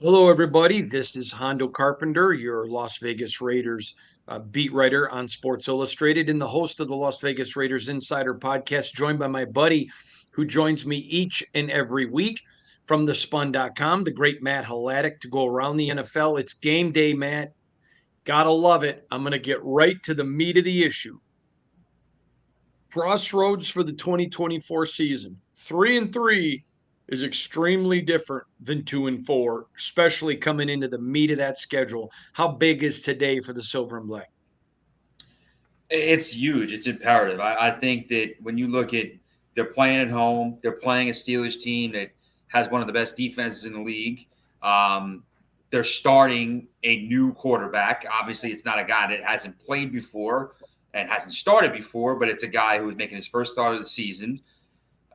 Hello, everybody. This is Hondo Carpenter, your Las Vegas Raiders beat writer on Sports Illustrated and the host of the Las Vegas Raiders Insider podcast, joined by my buddy who joins me each and every week from thespun.com, the great Matt Hladek, to go around the NFL. It's game day, Matt. Gotta love it. I'm going to get right to the meat of the issue. Crossroads for the 2024 season. 3-3 is extremely different than 2-4, especially coming into the meat of that schedule. How big is today for the Silver and Black? It's huge. It's imperative. I think that when you look at they're playing at home, they're playing a Steelers team that has one of the best defenses in the league. Um, they're starting a new quarterback. Obviously, it's not a guy that hasn't played before and hasn't started before, but it's a guy who is making his first start of the season.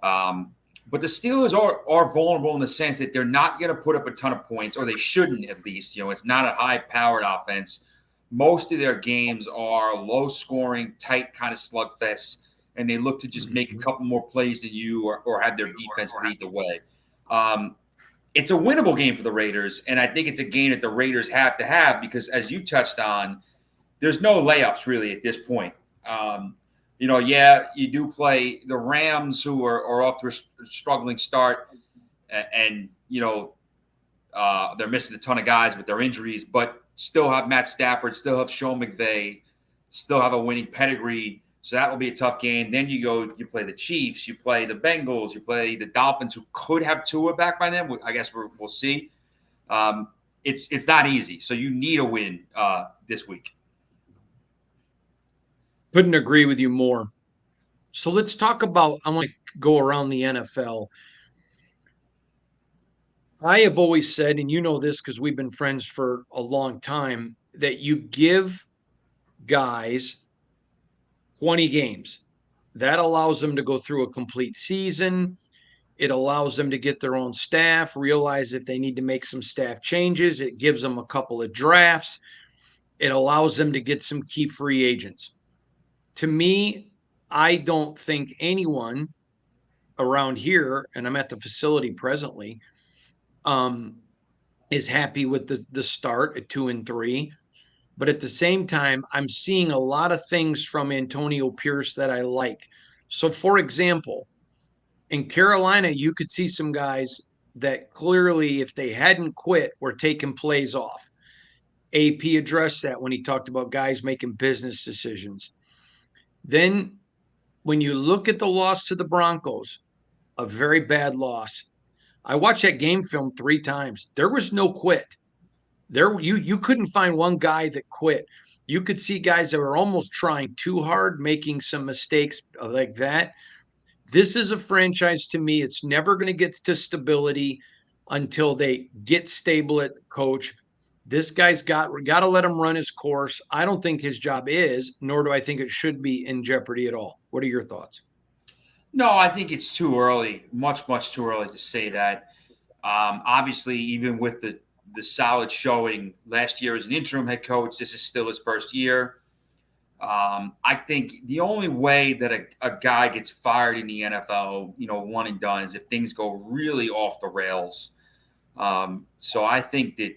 Um, but the Steelers are vulnerable in the sense that they're not going to put up a ton of points, or they shouldn't at least. It's not a high-powered offense. Most of their games are low-scoring, tight kind of slugfests, and they look to just make a couple more plays than you, or have their defense lead the way. Um, it's a winnable game for the Raiders, and I think it's a game that the Raiders have to have because, as you touched on, there's no layups really at this point. Yeah, you do play the Rams, who are off to a struggling start, and they're missing a ton of guys with their injuries, but still have Matt Stafford, still have Sean McVay, still have a winning pedigree. So that will be a tough game. Then you play the Chiefs, you play the Bengals, you play the Dolphins, who could have Tua back by then. I guess we'll see. It's not easy. So you need a win this week. Couldn't agree with you more. So let's talk about, I want to go around the NFL. I have always said, and you know this because we've been friends for a long time, that you give guys 20 games. That allows them to go through a complete season. It allows them to get their own staff, realize if they need to make some staff changes. It gives them a couple of drafts. It allows them to get some key free agents. To me, I don't think anyone around here, and I'm at the facility presently, um, is happy with the start at 2-3. But at the same time, I'm seeing a lot of things from Antonio Pierce that I like. So, for example, in Carolina, you could see some guys that clearly, if they hadn't quit, were taking plays off. AP addressed that when he talked about guys making business decisions. Then, when you look at the loss to the Broncos, a very bad loss. I watched that game film 3 times. There was no quit. You couldn't find one guy that quit. You could see guys that were almost trying too hard, making some mistakes like that. This is a franchise to me. It's never going to get to stability until they get stable at coach. This guy's got to let him run his course. I don't think his job is, nor do I think it should be in jeopardy at all. What are your thoughts? No, I think it's too early, much too early to say that. Obviously, even with the solid showing last year as an interim head coach, this is still his first year. I think the only way that a guy gets fired in the NFL, one and done, is if things go really off the rails. So I think that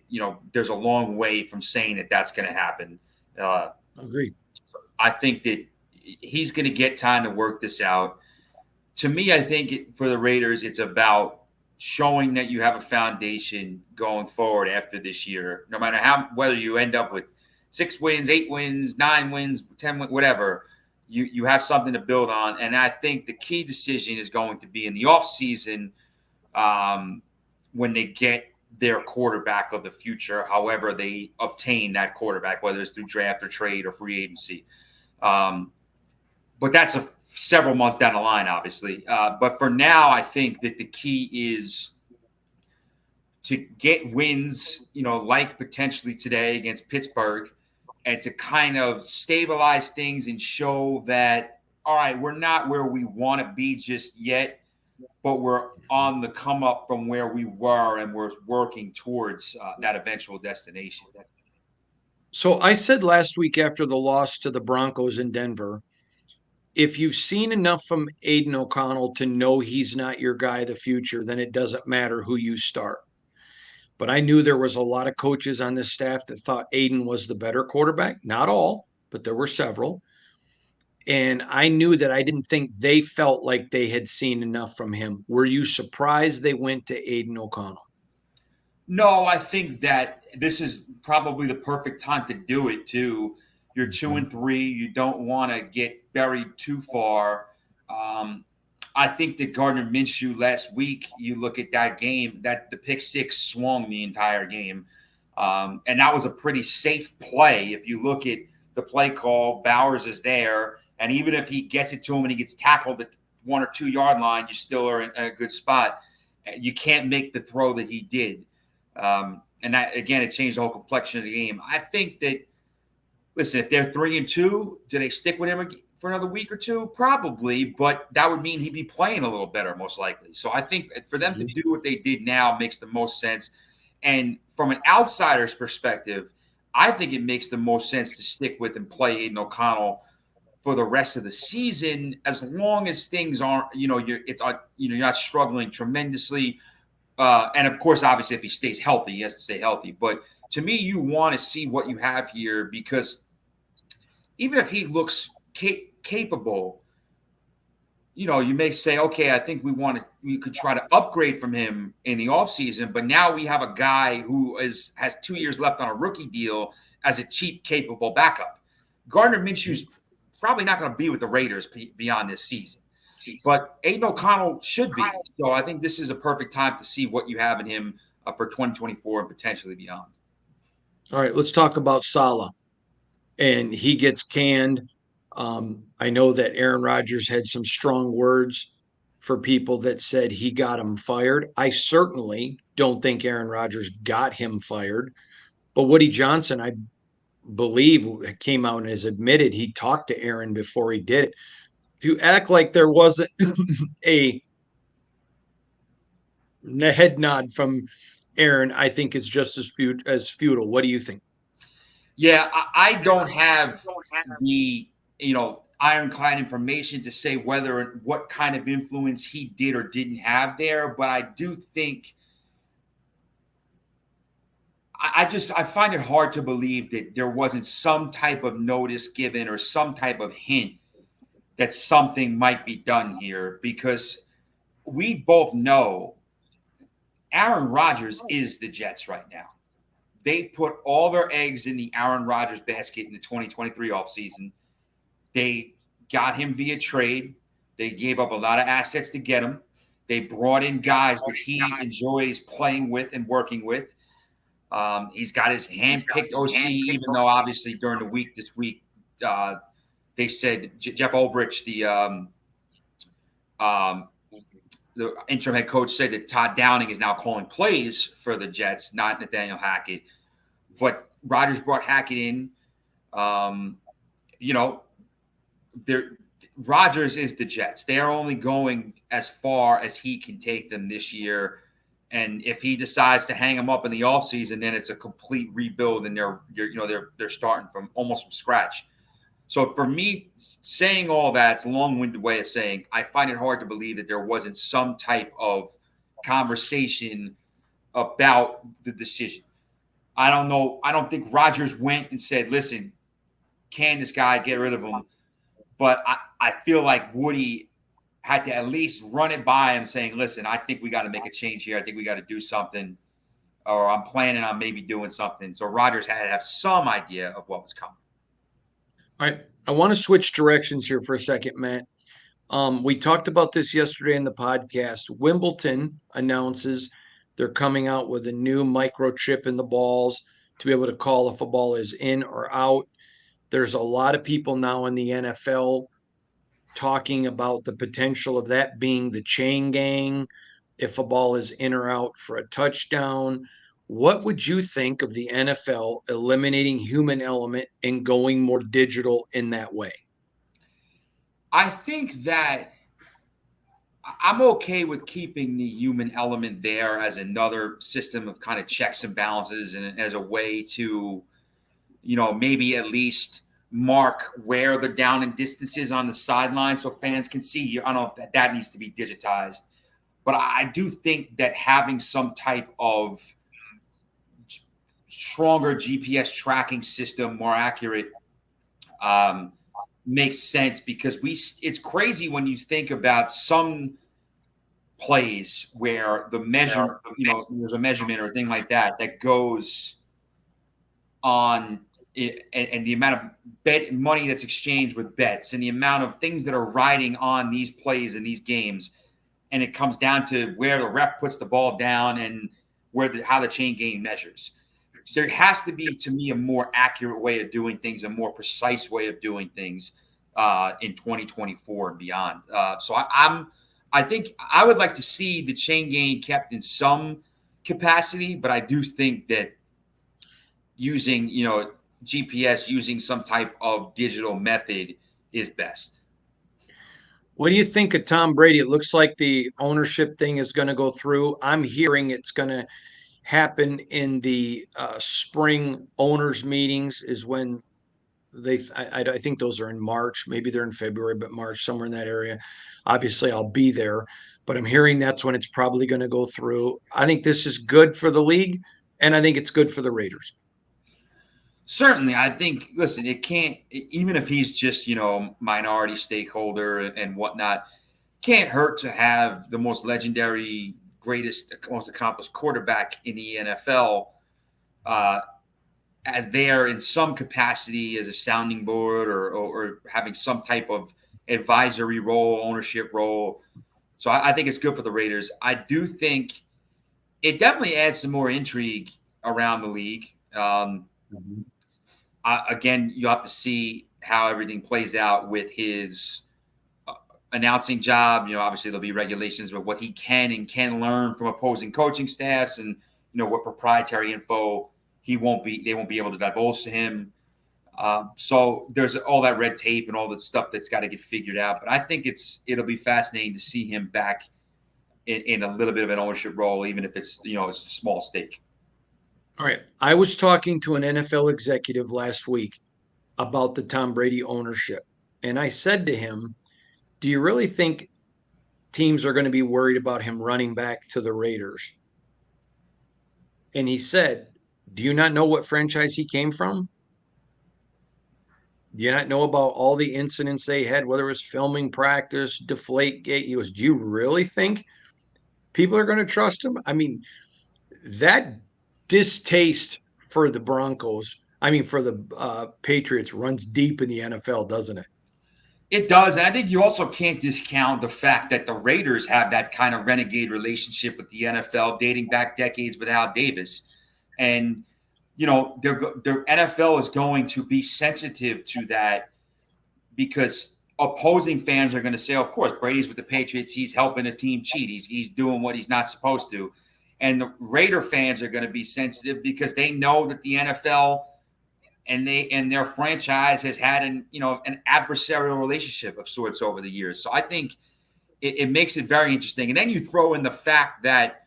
there's a long way from saying that that's going to happen. Uh, Agree. I think that he's going to get time to work this out. To me, I think for the Raiders, it's about showing that you have a foundation going forward after this year. No matter whether you end up with 6 wins, 8 wins, 9 wins, 10 wins, whatever, you have something to build on. And I think the key decision is going to be in the offseason, when they get their quarterback of the future, however they obtain that quarterback, whether it's through draft or trade or free agency. But that's several months down the line, obviously. But for now, I think that the key is to get wins, like potentially today against Pittsburgh, and to kind of stabilize things and show that, all right, we're not where we want to be just yet, but we're on the come up from where we were, and we're working towards that eventual destination. So I said last week after the loss to the Broncos in Denver, if you've seen enough from Aiden O'Connell to know he's not your guy of the future, then it doesn't matter who you start. but I knew there was a lot of coaches on this staff that thought Aiden was the better quarterback. Not all, but there were several. And I knew that I didn't think they felt like they had seen enough from him. Were you surprised they went to Aiden O'Connell? No, I think that this is probably the perfect time to do it too. You're two Mhm. and three. You don't want to get buried too far. Um, I think that Gardner Minshew last week, you look at that game, that the pick six swung the entire game. And that was a pretty safe play. If you look at the play call, Bowers is there. And even if he gets it to him and he gets tackled at 1 or 2 yard line, you still are in a good spot. You can't make the throw that he did. And that, again, it changed the whole complexion of the game. I think that, listen, if they're 3-2, do they stick with him for another week or two? Probably, but that would mean he'd be playing a little better, most likely. So I think for them to do what they did now makes the most sense. And from an outsider's perspective, I think it makes the most sense to stick with and play Aiden O'Connell for the rest of the season, as long as things aren't, you're not struggling tremendously. And of course, obviously, if he stays healthy, he has to stay healthy. But to me, you want to see what you have here, because even if he looks capable, you may say, okay, I think we could try to upgrade from him in the offseason. But now we have a guy who has 2 years left on a rookie deal as a cheap, capable backup. Gardner Minshew's probably not going to be with the Raiders beyond this season. But Aiden O'Connell should be. So I think this is a perfect time to see what you have in him for 2024 and potentially beyond. All right, let's talk about Saleh. And he gets canned. I know that Aaron Rodgers had some strong words for people that said he got him fired. I certainly don't think Aaron Rodgers got him fired. But Woody Johnson, I believe, came out and has admitted he talked to Aaron before he did it. To act like there wasn't a head nod from Aaron, I think is just as futile. What do you think? Yeah, I don't have the ironclad information to say what kind of influence he did or didn't have there, but I do think I find it hard to believe that there wasn't some type of notice given or some type of hint that something might be done here, because we both know Aaron Rodgers is the Jets right now. They put all their eggs in the Aaron Rodgers basket in the 2023 offseason. They got him via trade. They gave up a lot of assets to get him. They brought in guys that he enjoys playing with and working with. He's got his hand-picked OC, even though obviously during the week this week, they said Jeff Ulbrich, the interim head coach, said that Todd Downing is now calling plays for the Jets, not Nathaniel Hackett. But Rodgers brought Hackett in. Um, you know, Rodgers is the Jets. They are only going as far as he can take them this year. And if he decides to hang them up in the offseason, then it's a complete rebuild, and they're starting from almost from scratch. So for me, saying all that, it's a long-winded way of saying I find it hard to believe that there wasn't some type of conversation about the decision. I don't know. I don't think Rodgers went and said, listen, can this guy, get rid of him? But I feel like Woody had to at least run it by him, saying, listen, I think we got to make a change here. I think we got to do something, or I'm planning on maybe doing something. So Rodgers had to have some idea of what was coming. All right. I want to switch directions here for a second, Matt. We talked about this yesterday in the podcast. Wimbledon announces they're coming out with a new microchip in the balls to be able to call if a ball is in or out. There's a lot of people now in the NFL talking about the potential of that being the chain gang if a ball is in or out for a touchdown. What would you think of the NFL eliminating human element and going more digital in that way? I think that I'm okay with keeping the human element there as another system of kind of checks and balances, and as a way to, maybe at least mark where the down and distance is on the sideline so fans can see. I don't know if that needs to be digitized, but I do think that having some type of stronger GPS tracking system, more accurate, makes sense because it's crazy when you think about some plays where the measure, there's a measurement or a thing like that that goes on it, and the amount of bet money that's exchanged with bets and the amount of things that are riding on these plays in these games, and it comes down to where the ref puts the ball down and how the chain game measures. There has to be, to me, a more accurate way of doing things, a more precise way of doing things in 2024 and beyond. I think I would like to see the chain game kept in some capacity, but I do think that using, GPS, using some type of digital method is best. What do you think of Tom Brady? It looks like the ownership thing is going to go through. I'm hearing it's going to happen in the spring owners meetings is when I think those are in March. Maybe they're in February, but March, somewhere in that area. Obviously, I'll be there, but I'm hearing that's when it's probably going to go through. I think this is good for the league, and I think it's good for the Raiders. Certainly, I think. Listen, it can't. Even if he's just minority stakeholder and whatnot, can't hurt to have the most legendary, greatest, most accomplished quarterback in the NFL as there in some capacity as a sounding board or having some type of advisory role, ownership role. So I think it's good for the Raiders. I do think it definitely adds some more intrigue around the league. Again, you have to see how everything plays out with his announcing job. Obviously there'll be regulations about what he can and can learn from opposing coaching staffs, and what proprietary info they won't be able to divulge to him. So there's all that red tape and all the stuff that's got to get figured out. But I think it'll be fascinating to see him back in a little bit of an ownership role, even if it's it's a small stake. All right. I was talking to an NFL executive last week about the Tom Brady ownership. And I said to him, do you really think teams are going to be worried about him running back to the Raiders? And he said, do you not know what franchise he came from? Do you not know about all the incidents they had, whether it was filming practice, deflate gate? He was, do you really think people are going to trust him? I mean, that distaste for the Broncos, for the Patriots runs deep in the NFL, doesn't it? It does. And I think you also can't discount the fact that the Raiders have that kind of renegade relationship with the NFL dating back decades with Al Davis. And, their NFL is going to be sensitive to that because opposing fans are going to say, of course, Brady's with the Patriots. He's helping a team cheat. He's doing what he's not supposed to. And the Raider fans are going to be sensitive because they know that the NFL and their franchise has had an adversarial relationship of sorts over the years. So I think it makes it very interesting. And then you throw in the fact that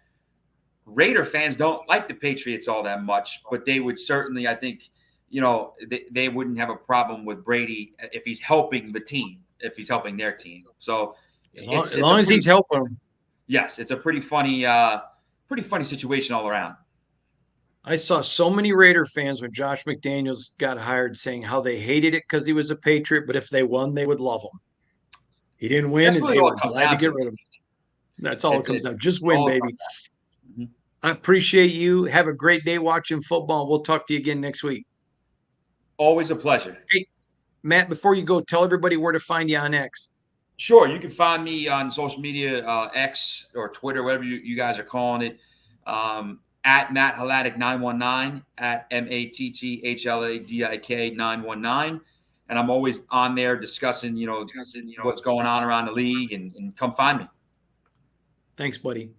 Raider fans don't like the Patriots all that much, but they would certainly, I think, they wouldn't have a problem with Brady if he's helping the team, if he's helping their team. So as long as he's helping them. Yes, it's a pretty funny situation all around. I saw so many Raider fans when Josh McDaniels got hired saying how they hated it because he was a Patriot, but if they won, they would love him. He didn't win, and they were glad to get rid of him. That's all it comes down. Just win, baby. Mm-hmm. I appreciate you. Have a great day watching football. We'll talk to you again next week. Always a pleasure. Hey, Matt, before you go, tell everybody where to find you on X. Sure. You can find me on social media, X or Twitter, whatever you guys are calling it, at Matt Hladik 919, at MATTHLADIK 919. And I'm always on there discussing, what's going on around the league, and come find me. Thanks, buddy.